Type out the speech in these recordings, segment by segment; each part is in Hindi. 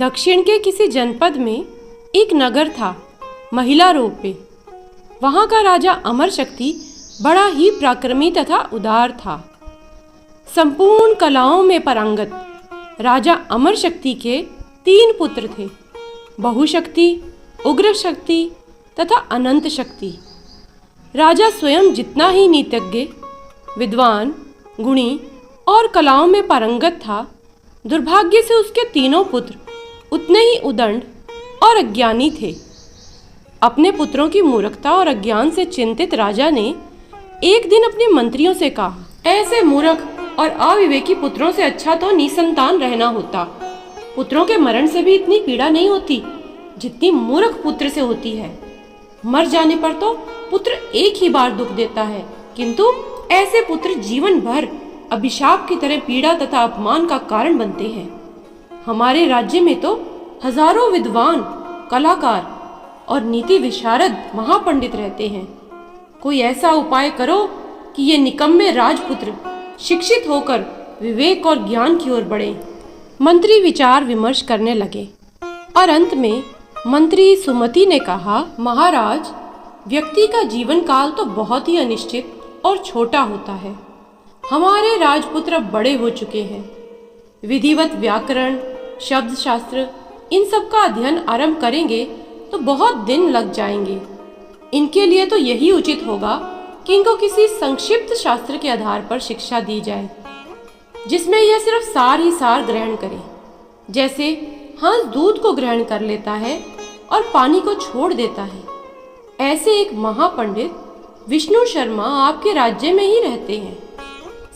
दक्षिण के किसी जनपद में एक नगर था, महिला रोप पे। वहाँ का राजा अमर शक्ति बड़ा ही पराक्रमी तथा उदार था। संपूर्ण कलाओं में पारंगत राजा अमर शक्ति के 3 पुत्र थे, बहुशक्ति, उग्र शक्ति तथा अनंत शक्ति। राजा स्वयं जितना ही नीतिज्ञ, विद्वान, गुणी और कलाओं में पारंगत था, दुर्भाग्य से उसके तीनों पुत्र उतने ही उदंड और अज्ञानी थे। अपने पुत्रों की मूर्खता और अज्ञान से चिंतित राजा ने एक दिन अपने मंत्रियों से कहा, ऐसे मूर्ख और अविवेकी पुत्रों से अच्छा तो निसंतान रहना होता। पुत्रों के मरण से भी इतनी पीड़ा नहीं होती जितनी मूर्ख पुत्र से होती है। मर जाने पर तो पुत्र एक ही बार दुख देता है, किंतु ऐसे पुत्र जीवन भर अभिशाप की तरह पीड़ा तथा अपमान का कारण बनते हैं। हमारे राज्य में तो हजारों विद्वान, कलाकार और नीति विशारद महापंडित रहते हैं। कोई ऐसा उपाय करो कि ये निकम्मे राजपुत्र शिक्षित होकर विवेक और ज्ञान की ओर बढ़े। मंत्री विचार विमर्श करने लगे और अंत में मंत्री सुमति ने कहा, महाराज, व्यक्ति का जीवन काल तो बहुत ही अनिश्चित और छोटा होता है। हमारे राजपुत्र अब बड़े हो चुके हैं। विधिवत व्याकरण, शब्द शास्त्र, इन सब का अध्ययन आरंभ करेंगे तो बहुत दिन लग जाएंगे। इनके लिए तो यही उचित होगा कि इनको किसी संक्षिप्त शास्त्र के आधार पर शिक्षा दी जाए, जिसमें यह सिर्फ सार ही सार ग्रहण करे। जैसे हंस दूध को ग्रहण कर लेता है और पानी को छोड़ देता है, ऐसे एक महापंडित विष्णु शर्मा आपके राज्य में ही रहते हैं।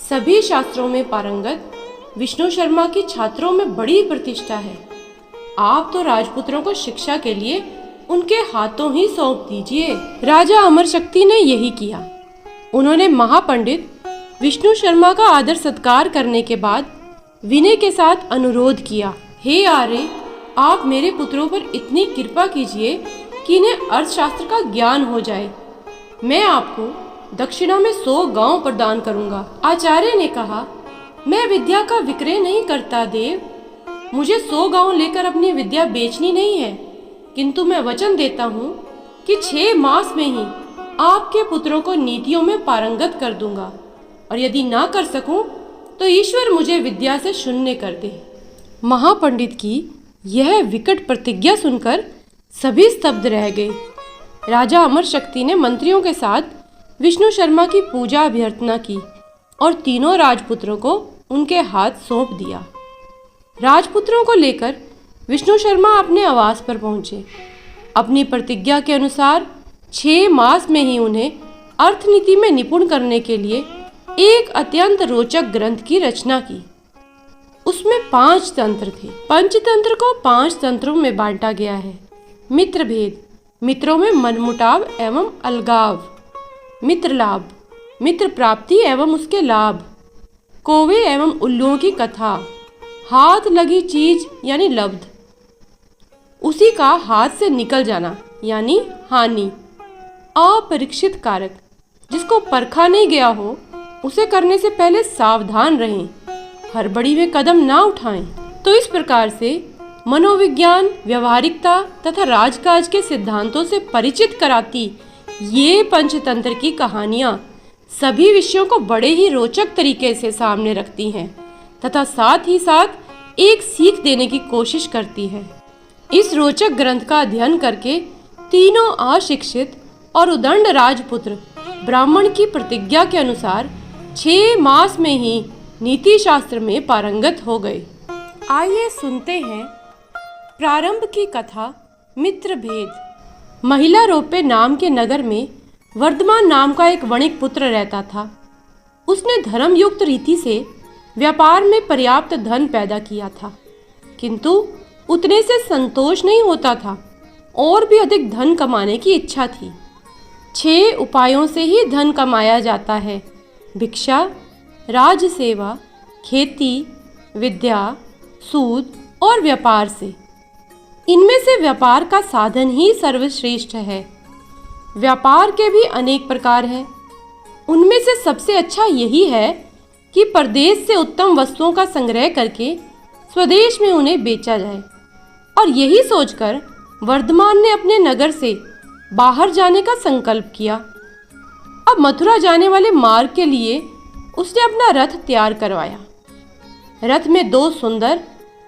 सभी शास्त्रों में पारंगत विष्णु शर्मा की छात्रों में बड़ी प्रतिष्ठा है। आप तो राजपुत्रों को शिक्षा के लिए उनके हाथों ही सौंप दीजिए। राजा अमर शक्ति ने यही किया। उन्होंने महापंडित विष्णु शर्मा का आदर सत्कार करने के बाद विनय के साथ अनुरोध किया, हे आर्य, आप मेरे पुत्रों पर इतनी कृपा कीजिए कि इन्हें अर्थशास्त्र का ज्ञान हो जाए। मैं आपको दक्षिणा में 100 गांव प्रदान करूंगा। आचार्य ने कहा, मैं विद्या का विक्रय नहीं करता देव, मुझे 100 गांव लेकर अपनी विद्या बेचनी नहीं है, किंतु मैं वचन देता हूँ कि 6 मास में ही आपके पुत्रों को नीतियों में पारंगत कर दूंगा, और यदि ना कर सकूं तो ईश्वर मुझे विद्या से शून्य कर दे। महापंडित की यह विकट प्रतिज्ञा सुनकर सभी स्तब्ध रह गए। राजा अमर शक्ति ने मंत्रियों के साथ विष्णु शर्मा की पूजा अभ्यर्थना की और तीनों राजपुत्रों को उनके हाथ सौंप दिया। राजपुत्रों को लेकर विष्णु शर्मा अपने आवास पर पहुंचे। अपनी प्रतिज्ञा के अनुसार 6 मास में ही उन्हें अर्थनीति में निपुण करने के लिए एक अत्यंत रोचक ग्रंथ की रचना की। उसमें 5 तंत्र थे। पंचतंत्र को 5 तंत्रों में बांटा गया है। मित्र भेद, मित्रों में मनमुटाव एवं अलगाव, मित्र लाभ, मित्र प्राप्ति एवं उसके लाभ, कौवे एवं उल्लुओं की कथा, हाथ लगी चीज यानी लब्ध, उसी का हाथ से निकल जाना यानी हानि, अपरीक्षित कारक, जिसको परखा नहीं गया हो उसे करने से पहले सावधान रहें, हड़बड़ी में कदम ना उठाएं। तो इस प्रकार से मनोविज्ञान, व्यवहारिकता तथा राजकाज के सिद्धांतों से परिचित कराती ये पंचतंत्र की कहानियाँ सभी विषयों को बड़े ही रोचक तरीके से सामने रखती हैं तथा साथ ही साथ एक सीख देने की कोशिश करती है। इस रोचक ग्रंथ का अध्ययन करके तीनों अशिक्षित और उदंड राजपुत्र ब्राह्मण की प्रतिज्ञा के अनुसार 6 मास में ही नीति शास्त्र में पारंगत हो गए। आइए सुनते हैं प्रारंभ की कथा मित्र भेद। महिला रोपे नाम के नगर में वर्धमान नाम का एक वणिक पुत्र रहता था। उसने धर्मयुक्त रीति से व्यापार में पर्याप्त धन पैदा किया था, किंतु उतने से संतोष नहीं होता था और भी अधिक धन कमाने की इच्छा थी। 6 उपायों से ही धन कमाया जाता है: भिक्षा, राज सेवा, खेती, विद्या, सूद और व्यापार से। इनमें से व्यापार का साधन ही सर्वश्रेष्ठ है। व्यापार के भी अनेक प्रकार हैं। उनमें से सबसे अच्छा यही है कि परदेश से उत्तम वस्तुओं का संग्रह करके स्वदेश में उन्हें बेचा जाए। और यही सोचकर वर्धमान ने अपने नगर से बाहर जाने का संकल्प किया। अब मथुरा जाने वाले मार्ग के लिए उसने अपना रथ तैयार करवाया। रथ में 2 सुंदर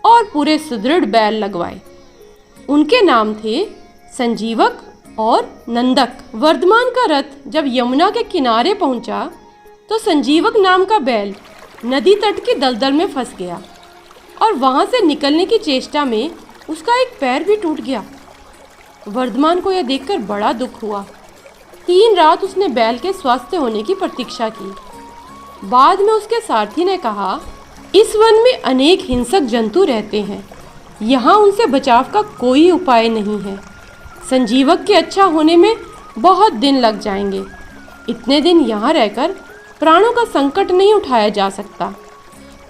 और पूरे सुदृढ़ बैल लगवाए। उनके नाम थे संजीवक और नंदक। वर्धमान का रथ जब यमुना के किनारे पहुंचा तो संजीवक नाम का बैल नदी तट की दलदल में फंस गया और वहां से निकलने की चेष्टा में उसका एक पैर भी टूट गया। वर्धमान को यह देखकर बड़ा दुख हुआ। 3 रात उसने बैल के स्वस्थ होने की प्रतीक्षा की। बाद में उसके सारथी ने कहा, इस वन में अनेक हिंसक जंतु रहते हैं, यहाँ उनसे बचाव का कोई उपाय नहीं है। संजीवक के अच्छा होने में बहुत दिन लग जाएंगे। इतने दिन यहाँ रहकर प्राणों का संकट नहीं उठाया जा सकता।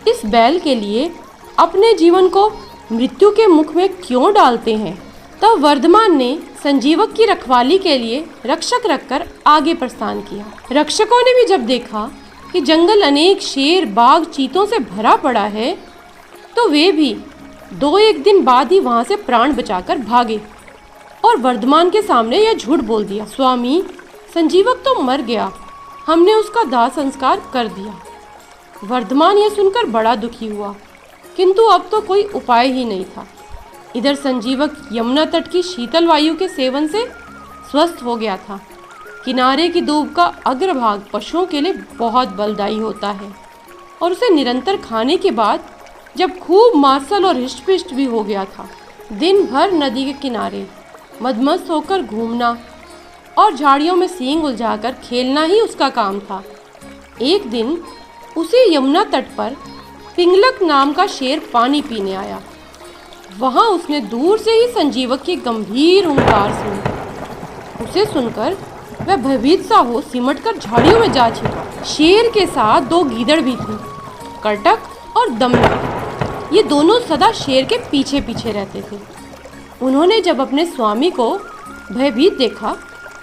इस बैल के लिए अपने जीवन को मृत्यु के मुख में क्यों डालते हैं? तब वर्धमान ने संजीवक की रखवाली के लिए रक्षक रखकर आगे प्रस्थान किया। रक्षकों ने भी जब देखा कि जंगल अनेक शेर, बाघ, चीतों से भरा पड़ा है, तो वे भी 2-1 दिन बाद ही वहां से प्राण बचाकर भागे और वर्धमान के सामने यह झूठ बोल दिया, स्वामी, संजीवक तो मर गया, हमने उसका दाह संस्कार कर दिया। वर्धमान यह सुनकर बड़ा दुखी हुआ, किंतु अब तो कोई उपाय ही नहीं था। इधर संजीवक यमुना तट की शीतल वायु के सेवन से स्वस्थ हो गया था। किनारे की दूब का अग्रभाग पशुओं के लिए बहुत बलदायी होता है और उसे निरंतर खाने के बाद जब खूब मार्शल और हृष्ट-पुष्ट भी हो गया था, दिन भर नदी के किनारे मदमस्त होकर घूमना और झाड़ियों में सींग उलझाकर खेलना ही उसका काम था। एक दिन उसी यमुना तट पर पिंगलक नाम का शेर पानी पीने आया। वहां उसने दूर से ही संजीवक की गंभीर हुंकार सुनी। उसे सुनकर वह भयभीत सा हो सिमटकर झाड़ियों में जा छिपा। शेर के साथ 2 गीदड़ भी थी, कर्टक और दमनक। ये दोनों सदा शेर के पीछे पीछे रहते थे। उन्होंने जब अपने स्वामी को भयभीत देखा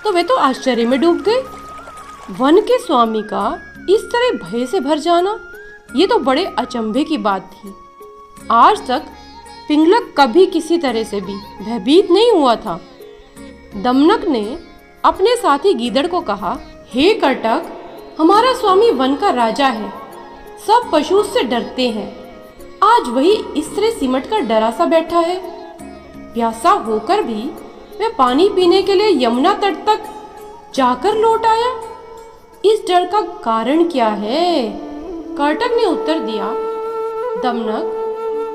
तो वे तो आश्चर्य में डूब गए। वन के स्वामी का इस तरह भय से भर जाना, ये तो बड़े अचंभे की बात थी। आज तक पिंगलक कभी किसी तरह से भी भयभीत नहीं हुआ था। दमनक ने अपने साथी गीदड़ को कहा, हे कर्टक, हमारा स्वामी वन का राजा है, सब पशु उससे डरते हैं। आज वही इस तरह सिमट कर डरा सा बैठा है। प्यासा होकर भी वह पानी पीने के लिए यमुना तट तक जाकर लौट आया। इस डर का कारण क्या है? कर्टक ने उत्तर दिया, दमनक,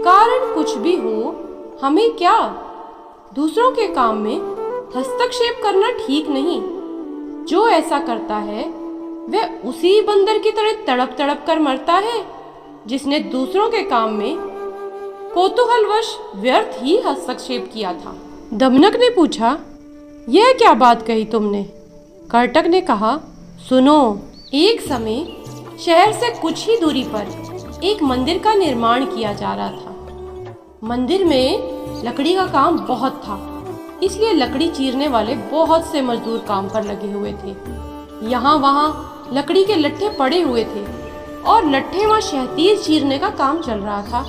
कारण कुछ भी हो, हमें क्या? दूसरों के काम में हस्तक्षेप करना ठीक नहीं। जो ऐसा करता है वह उसी बंदर की तरह तड़प तड़प कर मरता है जिसने दूसरों के काम में कौतूहलवश व्यर्थ ही हस्तक्षेप किया था। दमनक ने पूछा, यह क्या बात कही तुमने? कर्टक ने कहा, सुनो, एक समय शहर से कुछ ही दूरी पर एक मंदिर का निर्माण किया जा रहा था। मंदिर में लकड़ी का काम बहुत था, इसलिए लकड़ी चीरने वाले बहुत से मजदूर काम पर लगे हुए थे। यहाँ वहाँ लकड़ी के लट्ठे पड़े हुए थे और लट्ठे वहाँ शहतीर चीरने का काम चल रहा था।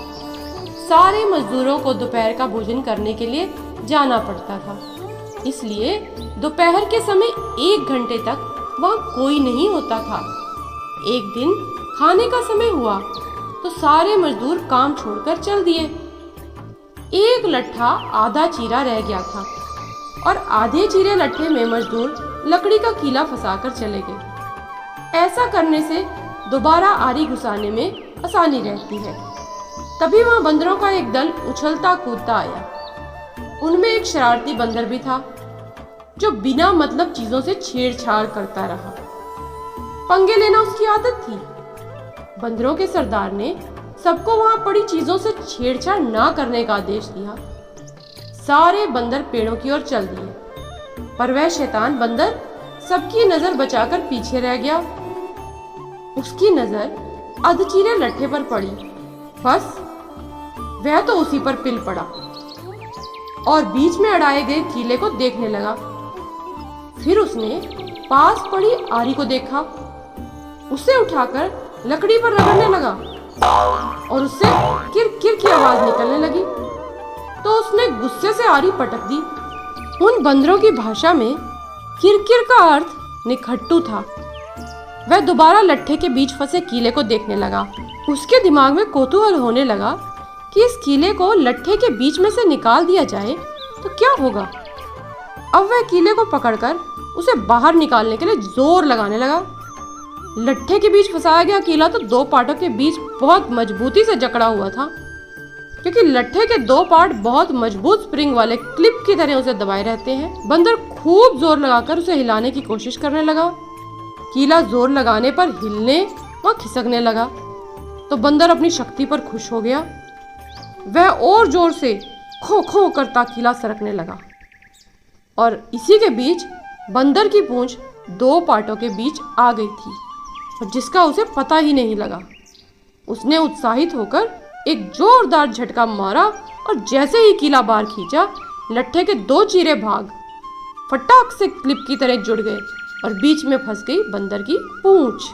सारे मजदूरों को दोपहर का भोजन करने के लिए जाना पड़ता था, इसलिए दोपहर के समय 1 घंटे तक वहाँ कोई नहीं होता था। एक दिन खाने का समय हुआ तो सारे मजदूर काम छोड़कर चल दिए। एक लट्ठा आधा चीरा रह गया था और आधे चीरे लट्ठे में मजदूर लकड़ी का कीला फंसाकर चले गए। ऐसा करने से दोबारा आरी घुसाने में आसानी रहती है। तभी वहां बंदरों का एक दल उछलता कूदता आया। उनमें एक शरारती बंदर भी था जो बिना मतलब चीजों से छेड़छाड़ करता रहा। पंगे लेना उसकी आदत थी। बंदरों के सरदार ने सबको वहां पड़ी चीजों से छेड़छाड़ ना करने का आदेश दिया। सारे बंदर पेड़ों की ओर चल दिए, पर वह शैतान बंदर सबकी नजर बचाकर पीछे रह गया। उसकी नजर अधचीरे लट्ठे पर पड़ी, बस वह तो उसी पर पिल पड़ा और बीच में अड़ाए गए कीले को देखने लगा। फिर उसने पास पड़ी आरी को देखा, उसे उठाकर लकड़ी पर रगड़ने लगा और उससे किर किर की आवाज निकलने लगी। तो उसने गुस्से से आरी पटक दी। उन बंदरों की भाषा में किरकिर का अर्थ निखट्टू था। वह दोबारा लट्ठे के बीच फंसे कीले को देखने लगा। उसके दिमाग में कौतूहल होने लगा कि इस कीले को लट्ठे के बीच में से निकाल दिया जाए तो क्या होगा। अब वह कीले को पकड़कर उसे बाहर निकालने के लिए जोर लगाने लगा। लट्ठे के बीच फंसाया गया कीला तो दो पार्टों के बीच बहुत मजबूती से जकड़ा हुआ था, क्योंकि लट्ठे के दो पार्ट बहुत मजबूत स्प्रिंग वाले क्लिप की तरह उसे दबाए रहते हैं। बंदर खूब जोर लगाकर उसे हिलाने की कोशिश करने लगा। कीला जोर लगाने पर हिलने व खिसकने लगा तो बंदर अपनी शक्ति पर खुश हो गया। वह और जोर से खो खो करता कीला सरकने लगा और इसी के बीच बंदर की पूंछ दो पार्टों के बीच आ गई थी और जिसका उसे पता ही नहीं लगा। उसने उत्साहित होकर एक जोरदार झटका मारा और जैसे ही कीला बाहर खींचा, लट्ठे के दो चीरे भाग फटाक से क्लिप की तरह जुड़ गए और बीच में फंस गई बंदर की पूंछ।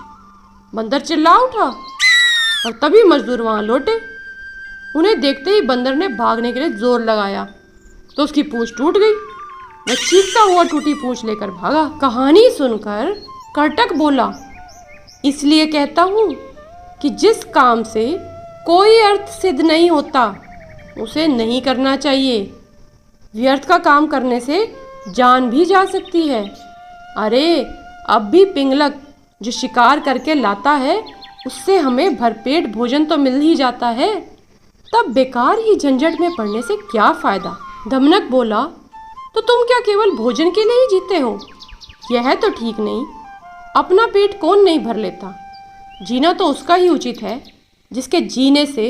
बंदर चिल्ला उठा और तभी मजदूर वहां लौटे। उन्हें देखते ही बंदर ने भागने के लिए जोर लगाया तो उसकी पूंछ टूट गई। वह चीखता हुआ टूटी पूंछ लेकर भागा। कहानी सुनकर कर्टक बोला, इसलिए कहता हूँ कि जिस काम से कोई अर्थ सिद्ध नहीं होता उसे नहीं करना चाहिए। व्यर्थ का काम करने से जान भी जा सकती है। अरे अब भी पिंगलक जो शिकार करके लाता है उससे हमें भरपेट भोजन तो मिल ही जाता है, तब बेकार ही झंझट में पड़ने से क्या फायदा। दमनक बोला, तो तुम क्या केवल भोजन के लिए ही जीते हो? यह तो ठीक नहीं। अपना पेट कौन नहीं भर लेता। जीना तो उसका ही उचित है जिसके जीने से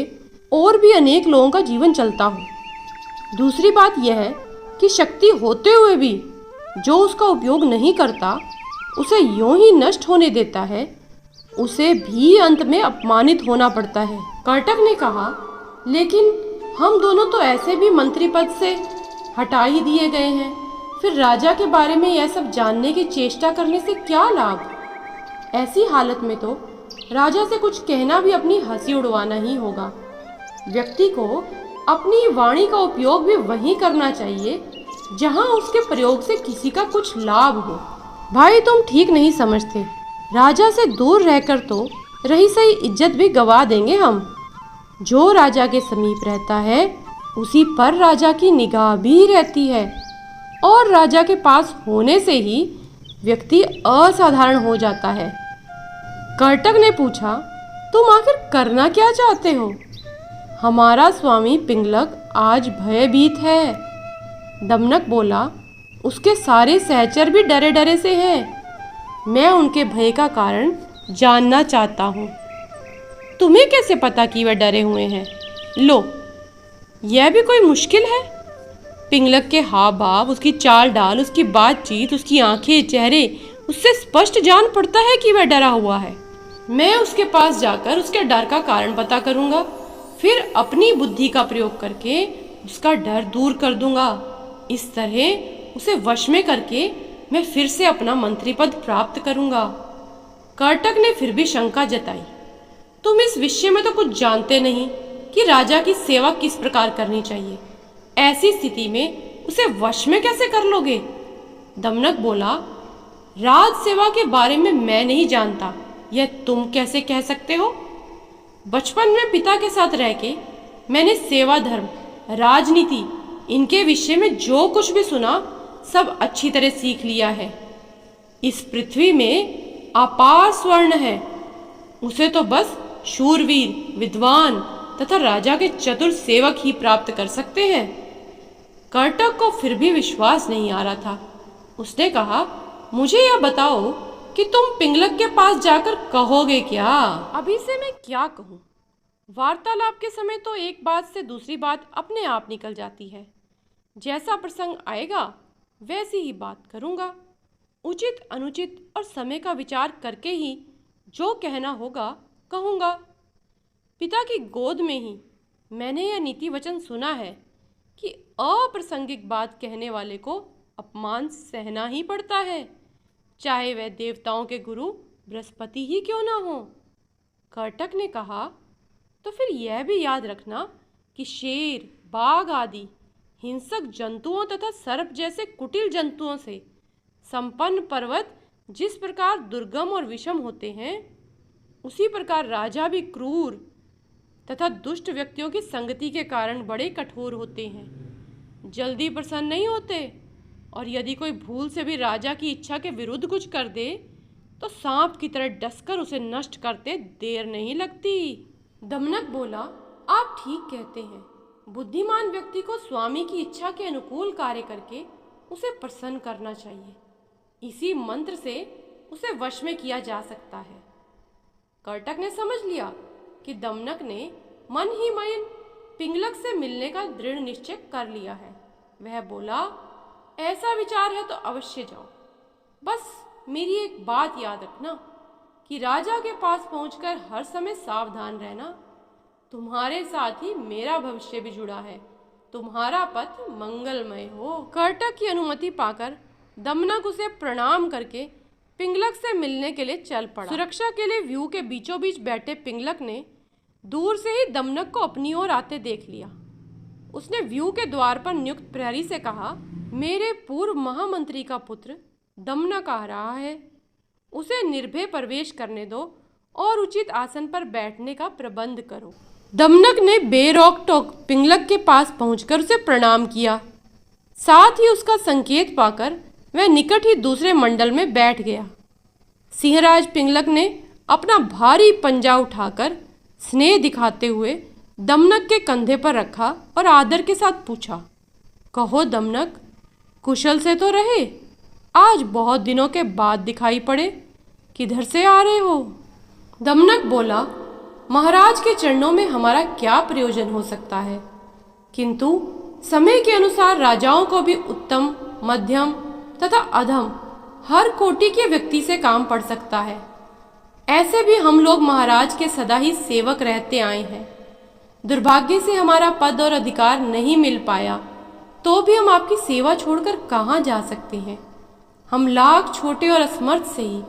और भी अनेक लोगों का जीवन चलता हो। दूसरी बात यह है कि शक्ति होते हुए भी जो उसका उपयोग नहीं करता, उसे यूं ही नष्ट होने देता है, उसे भी अंत में अपमानित होना पड़ता है। कर्टक ने कहा, लेकिन हम दोनों तो ऐसे भी मंत्री पद से हटा ही दिए गए हैं, फिर राजा के बारे में यह सब जानने की चेष्टा करने से क्या लाभ? ऐसी हालत में तो राजा से कुछ कहना भी अपनी हंसी उड़वाना ही होगा। व्यक्ति को अपनी वाणी का उपयोग भी वहीं करना चाहिए जहां उसके प्रयोग से किसी का कुछ लाभ हो। भाई तुम ठीक नहीं समझते। राजा से दूर रहकर तो रही सही इज्जत भी गवा देंगे हम। जो राजा के समीप रहता है उसी पर राजा की निगाह भी रहती है, और राजा के पास होने से ही व्यक्ति असाधारण हो जाता है। कर्टक ने पूछा, तुम आखिर करना क्या चाहते हो? हमारा स्वामी पिंगलक आज भयभीत है। दमनक बोला, उसके सारे सहचर भी डरे डरे से हैं। मैं उनके भय का कारण जानना चाहता हूँ। तुम्हें कैसे पता कि वह डरे हुए हैं? लो, यह भी कोई मुश्किल है? पिंगलक के हाव भाव, उसकी चाल डाल, उसकी बातचीत, उसकी आंखें, चेहरे, उससे स्पष्ट जान पड़ता है कि वह डरा हुआ है। मैं उसके पास जाकर उसके डर का कारण पता करूंगा, फिर अपनी बुद्धि का प्रयोग करके उसका डर दूर कर दूंगा। इस तरह उसे वश में करके मैं फिर से अपना मंत्री पद प्राप्त करूंगा। कर्टक ने फिर भी शंका जताई, तुम इस विषय में तो कुछ जानते नहीं कि राजा की सेवा किस प्रकार करनी चाहिए। ऐसी स्थिति में उसे वश में कैसे कर लोगे? दमनक बोला, राज सेवा के बारे में मैं नहीं जानता, यह तुम कैसे कह सकते हो? बचपन में पिता के साथ रह के मैंने सेवा धर्म, राजनीति, इनके विषय में जो कुछ भी सुना सब अच्छी तरह सीख लिया है। इस पृथ्वी में अपार स्वर्ण है, उसे तो बस शूरवीर, विद्वान तथा राजा के चतुर सेवक ही प्राप्त कर सकते हैं। कर्टक को फिर भी विश्वास नहीं आ रहा था। उसने कहा, मुझे यह बताओ कि तुम पिंगलक के पास जाकर कहोगे क्या? अभी से मैं क्या कहूँ? वार्तालाप के समय तो एक बात से दूसरी बात अपने आप निकल जाती है। जैसा प्रसंग आएगा वैसी ही बात करूँगा। उचित अनुचित और समय का विचार करके ही जो कहना होगा कहूँगा। पिता की गोद में ही मैंने यह नीति वचन सुना है कि अप्रासंगिक बात कहने वाले को अपमान सहना ही पड़ता है, चाहे वह देवताओं के गुरु बृहस्पति ही क्यों ना हो। कर्टक ने कहा, तो फिर यह भी याद रखना कि शेर, बाघ आदि हिंसक जंतुओं तथा सर्प जैसे कुटिल जंतुओं से संपन्न पर्वत जिस प्रकार दुर्गम और विषम होते हैं, उसी प्रकार राजा भी क्रूर तथा दुष्ट व्यक्तियों की संगति के कारण बड़े कठोर होते हैं, जल्दी प्रसन्न नहीं होते, और यदि कोई भूल से भी राजा की इच्छा के विरुद्ध कुछ कर दे तो सांप की तरह डसकर उसे नष्ट करते देर नहीं लगती। दमनक बोला, आप ठीक कहते हैं। बुद्धिमान व्यक्ति को स्वामी की इच्छा के अनुकूल कार्य करके उसे प्रसन्न करना चाहिए। इसी मंत्र से उसे वश में किया जा सकता है। कर्टक ने समझ लिया कि दमनक ने मन ही मन पिंगलक से मिलने का दृढ़ निश्चय कर लिया है। वह बोला, ऐसा विचार है तो अवश्य जाओ, बस मेरी एक बात याद रखना कि राजा के पास पहुंचकर हर समय सावधान रहना। तुम्हारे साथ ही मेरा भविष्य भी जुड़ा है। तुम्हारा पथ मंगलमय हो। कर्टक की अनुमति पाकर दमनक उसे प्रणाम करके पिंगलक से मिलने के लिए चल पड़ा। सुरक्षा के लिए व्यू के बीचों बीच बैठे पिंगलक ने दूर से ही दमनक को अपनी ओर आते देख लिया। उसने व्यू के द्वार पर नियुक्त प्रहरी से कहा, मेरे पूर्व महामंत्री का पुत्र दमनक आ रहा है, उसे निर्भय प्रवेश करने दो और उचित आसन पर बैठने का प्रबंध करो। दमनक ने बेरोक टोक पिंगलक के पास पहुंचकर उसे प्रणाम किया। साथ ही उसका संकेत पाकर वह निकट ही दूसरे मंडल में बैठ गया। सिंहराज पिंगलक ने अपना भारी पंजा उठाकर स्नेह दिखाते हुए दमनक के कंधे पर रखा और आदर के साथ पूछा, कहो दमनक, कुशल से तो रहे? आज बहुत दिनों के बाद दिखाई पड़े, किधर से आ रहे हो? दमनक बोला, महाराज के चरणों में हमारा क्या प्रयोजन हो सकता है, किंतु समय के अनुसार राजाओं को भी उत्तम, मध्यम तथा अधम हर कोटि के व्यक्ति से काम पड़ सकता है। ऐसे भी हम लोग महाराज के सदा ही सेवक रहते आए हैं। दुर्भाग्य से हमारा पद और अधिकार नहीं मिल पाया, तो भी हम आपकी सेवा छोड़कर कहाँ जा सकते हैं। हम लाख छोटे और असमर्थ से ही,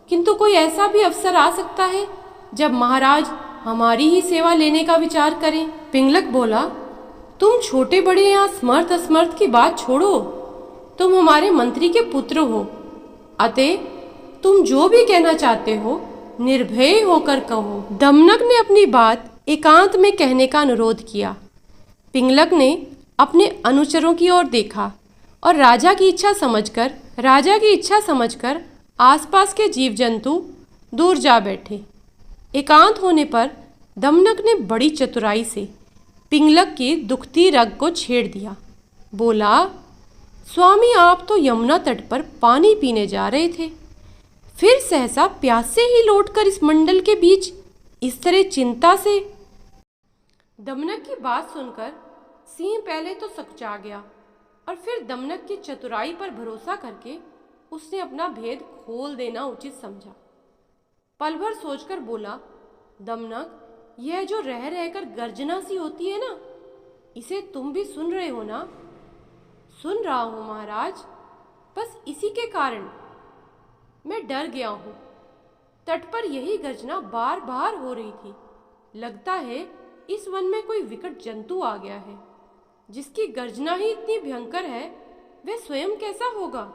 किंतु कोई ऐसा भी अवसर आ सकता है जब महाराज हमारी ही सेवा लेने का विचार करें। पिंगलक बोला, तुम छोटे बड़े या समर्थ असमर्थ की बात छोड़ो, तुम हमारे मंत्री के पुत्र हो, अतः तुम जो भी कहना चाहते हो निर्भय होकर कहो। दमनक ने अपनी बात एकांत में कहने का अनुरोध किया। पिंगलक ने अपने अनुचरों की ओर देखा और राजा की इच्छा समझकर आसपास के जीव जंतु दूर जा बैठे। एकांत होने पर दमनक ने बड़ी चतुराई से पिंगलक की दुखती रग को छेड़ दिया। बोला, स्वामी आप तो यमुना तट पर पानी पीने जा रहे थे, फिर सहसा प्यास से ही लौटकर इस मंडल के बीच इस तरह चिंता से। दमनक की बात सुनकर सिंह पहले तो सकचा गया और फिर दमनक की चतुराई पर भरोसा करके उसने अपना भेद खोल देना उचित समझा। पल भर सोचकर बोला, दमनक, यह जो रह रहकर गर्जना सी होती है ना, इसे तुम भी सुन रहे हो ना? सुन रहा हूँ महाराज, बस इसी के कारण मैं डर गया हूँ। तट पर यही गर्जना बार बार हो रही थी। लगता है इस वन में कोई विकट जंतु आ गया है। जिसकी गर्जना ही इतनी भयंकर है, वह स्वयं कैसा होगा?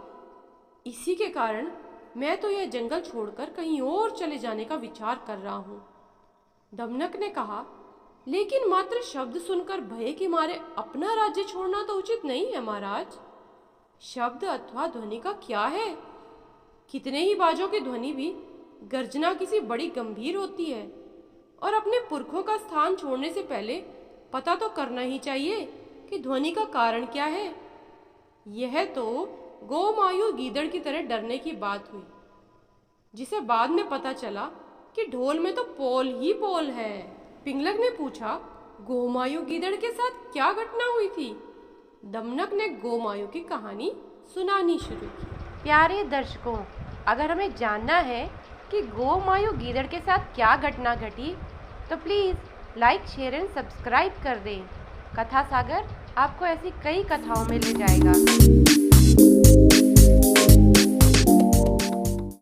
इसी के कारण मैं तो यह जंगल छोड़कर कहीं और चले जाने का विचार कर रहा हूँ। दमनक ने कहा, लेकिन मात्र शब्द सुनकर भय के मारे अपना राज्य छोड़ना तो उचित नहीं है महाराज। शब्द अथवा ध्वनि का क्या है? कितने ही बाजों की ध्वनि भी गर्जना किसी बड़ी गंभीर होती है, और अपने पुरखों का स्थान छोड़ने से पहले पता तो करना ही चाहिए कि ध्वनि का कारण क्या है। यह तो गोमायु गीदड़ की तरह डरने की बात हुई, जिसे बाद में पता चला कि ढोल में तो पोल ही पोल है। पिंगलक ने पूछा, गोमायु गीदड़ के साथ क्या घटना हुई थी? दमनक ने गोमायु की कहानी सुनानी शुरू की। प्यारे दर्शकों, अगर हमें जानना है कि गोमायु गीदड़ के साथ क्या घटना घटी, तो please like, share and subscribe कर दें। कथा सागर आपको ऐसी कई कथाओं में ले जाएगा।